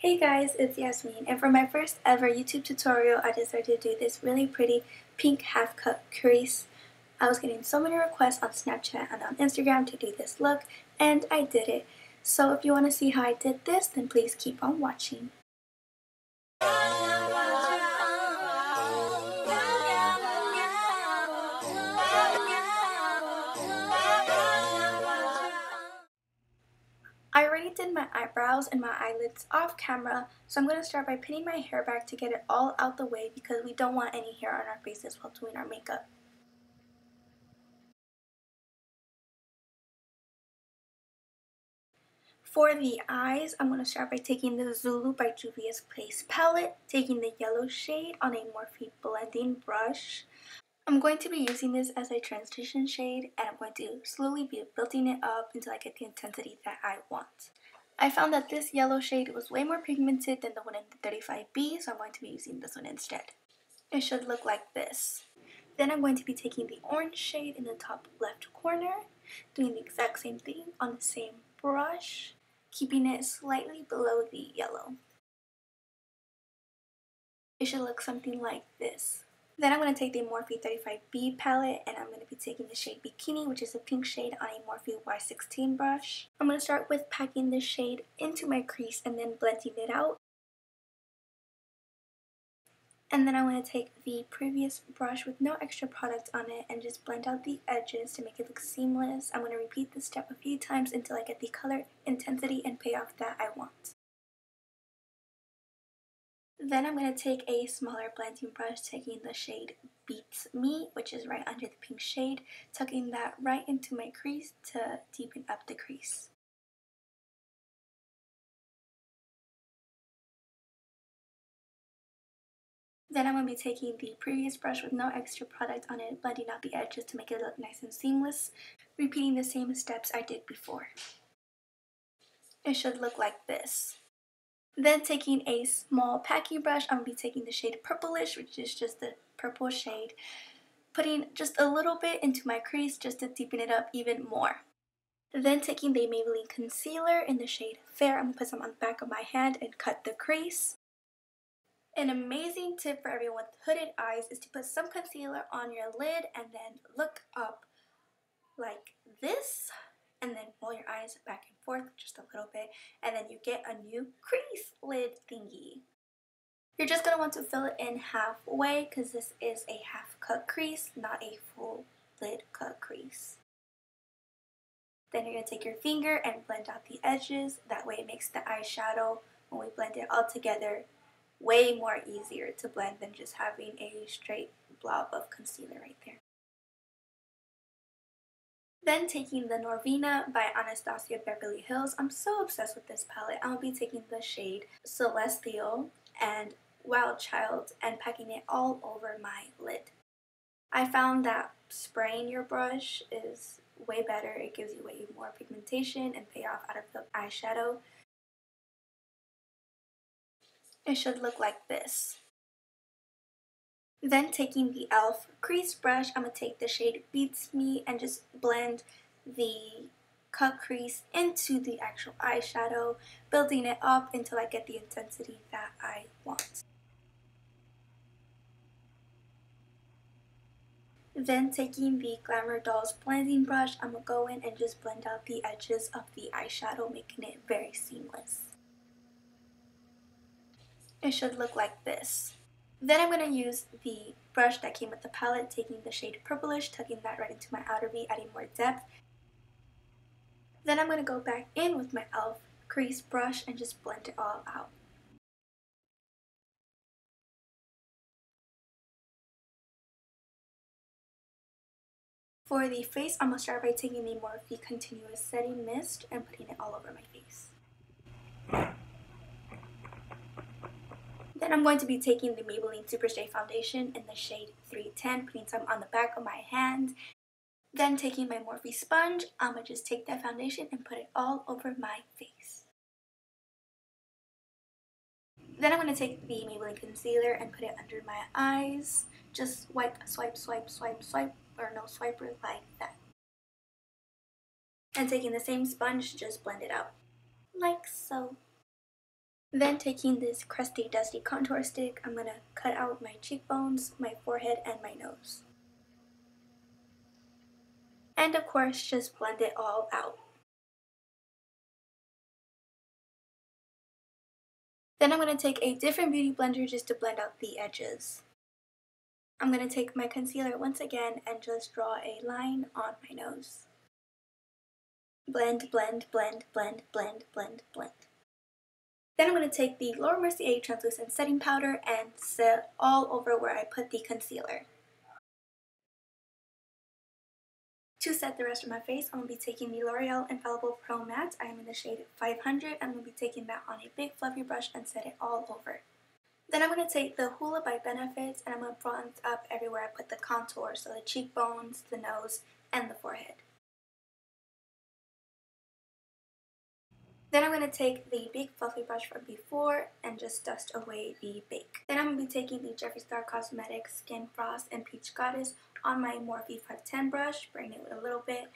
Hey guys, it's Yasmin, and for my first ever YouTube tutorial, I decided to do this really pretty pink half-cut crease. I was getting so many requests on Snapchat and on Instagram to do this look, and I did it. So if you want to see how I did this, then please keep on watching. I already did my eyebrows and my eyelids off camera, so I'm going to start by pinning my hair back to get it all out the way because we don't want any hair on our faces while doing our makeup. For the eyes, I'm going to start by taking the Zulu by Juvia's Place palette, taking the yellow shade on a Morphe blending brush. I'm going to be using this as a transition shade, and I'm going to slowly be building it up until I get the intensity that I want. I found that this yellow shade was way more pigmented than the one in the 35B, so I'm going to be using this one instead. It should look like this. Then I'm going to be taking the orange shade in the top left corner, doing the exact same thing on the same brush, keeping it slightly below the yellow. It should look something like this. Then I'm going to take the Morphe 35B palette and I'm going to be taking the shade Bikini, which is a pink shade, on a Morphe Y16 brush. I'm going to start with packing this shade into my crease and then blending it out. And then I'm going to take the previous brush with no extra product on it and just blend out the edges to make it look seamless. I'm going to repeat this step a few times until I get the color, intensity, and payoff that I want. Then I'm going to take a smaller blending brush, taking the shade Beats Me, which is right under the pink shade, tucking that right into my crease to deepen up the crease. Then I'm going to be taking the previous brush with no extra product on it, blending out the edges to make it look nice and seamless, repeating the same steps I did before. It should look like this. Then taking a small packing brush, I'm going to be taking the shade Purplish, which is just the purple shade, putting just a little bit into my crease just to deepen it up even more. Then taking the Maybelline Concealer in the shade Fair, I'm going to put some on the back of my hand and cut the crease. An amazing tip for everyone with hooded eyes is to put some concealer on your lid and then look up like this, and then roll your eyes back and forth just a little bit, and then you get a new crease lid thingy. You're just going to want to fill it in halfway because this is a half cut crease, not a full lid cut crease. Then you're going to take your finger and blend out the edges. That way it makes the eyeshadow, when we blend it all together, way more easier to blend than just having a straight blob of concealer right there. Then taking the Norvina by Anastasia Beverly Hills. I'm so obsessed with this palette. I'll be taking the shade Celestial and Wild Child and packing it all over my lid. I found that spraying your brush is way better. It gives you way more pigmentation and payoff out of the eyeshadow. It should look like this. Then taking the e.l.f. crease brush, I'm going to take the shade Beats Me and just blend the cut crease into the actual eyeshadow, building it up until I get the intensity that I want. Then taking the Glamour Dolls blending brush, I'm going to go in and just blend out the edges of the eyeshadow, making it very seamless. It should look like this. Then I'm going to use the brush that came with the palette, taking the shade Purplish, tucking that right into my outer V, adding more depth. Then I'm going to go back in with my e.l.f. crease brush and just blend it all out. For the face, I'm going to start by taking the Morphe Continuous Setting Mist and putting it all over my face. Then I'm going to be taking the Maybelline Superstay Foundation in the shade 310, putting some on the back of my hand. Then taking my Morphe sponge, I'm going to just take that foundation and put it all over my face. Then I'm going to take the Maybelline concealer and put it under my eyes. Just wipe, swipe, swipe, swipe, swipe, or no swiper like that. And taking the same sponge, just blend it out. Like so. Then taking this crusty dusty contour stick, I'm going to cut out my cheekbones, my forehead, and my nose. And of course, just blend it all out. Then I'm going to take a different beauty blender just to blend out the edges. I'm going to take my concealer once again and just draw a line on my nose. Blend, blend, blend, blend, blend, blend, blend. Then I'm going to take the Laura Mercier translucent setting powder and set all over where I put the concealer. To set the rest of my face, I'm going to be taking the L'Oreal Infallible Pro Matte. I am in the shade 500. I'm going to be taking that on a big fluffy brush and set it all over. Then I'm going to take the Hoola by Benefits and I'm going to bronze up everywhere I put the contour, so the cheekbones, the nose, and the forehead. Then I'm going to take the big fluffy brush from before and just dust away the bake. Then I'm going to be taking the Jeffree Star Cosmetics Skin Frost and Peach Goddess on my Morphe 510 brush, spraying it with a little bit,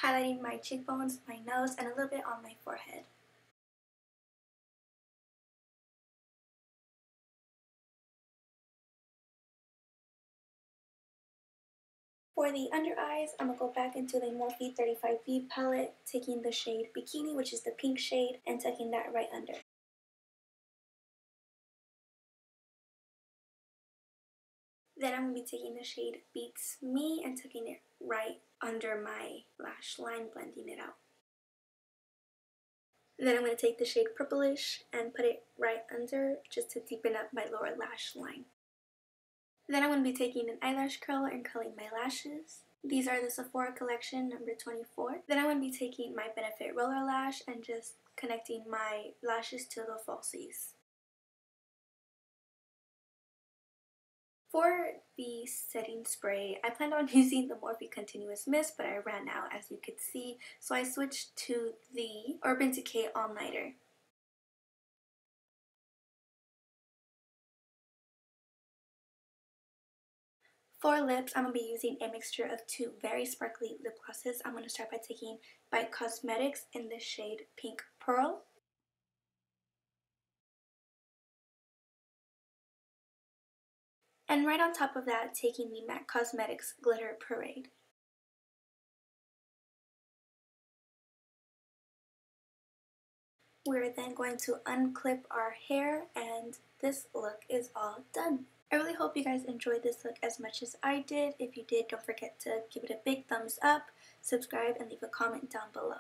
highlighting my cheekbones, my nose, and a little bit on my forehead. For the under eyes, I'm going to go back into the Morphe 35B palette, taking the shade Bikini, which is the pink shade, and tucking that right under. Then I'm going to be taking the shade Beats Me and tucking it right under my lash line, blending it out. Then I'm going to take the shade Purplish and put it right under just to deepen up my lower lash line. Then I'm going to be taking an eyelash curler and curling my lashes. These are the Sephora collection number 24. Then I'm going to be taking my Benefit Roller Lash and just connecting my lashes to the falsies. For the setting spray, I planned on using the Morphe Continuous Mist, but I ran out as you could see, so I switched to the Urban Decay All Nighter. For lips, I'm going to be using a mixture of two very sparkly lip glosses. I'm going to start by taking Bite Cosmetics in the shade Pink Pearl. And right on top of that, taking the MAC Cosmetics Glitter Parade. We're then going to unclip our hair and this look is all done. I really hope you guys enjoyed this look as much as I did. If you did, don't forget to give it a big thumbs up, subscribe, and leave a comment down below.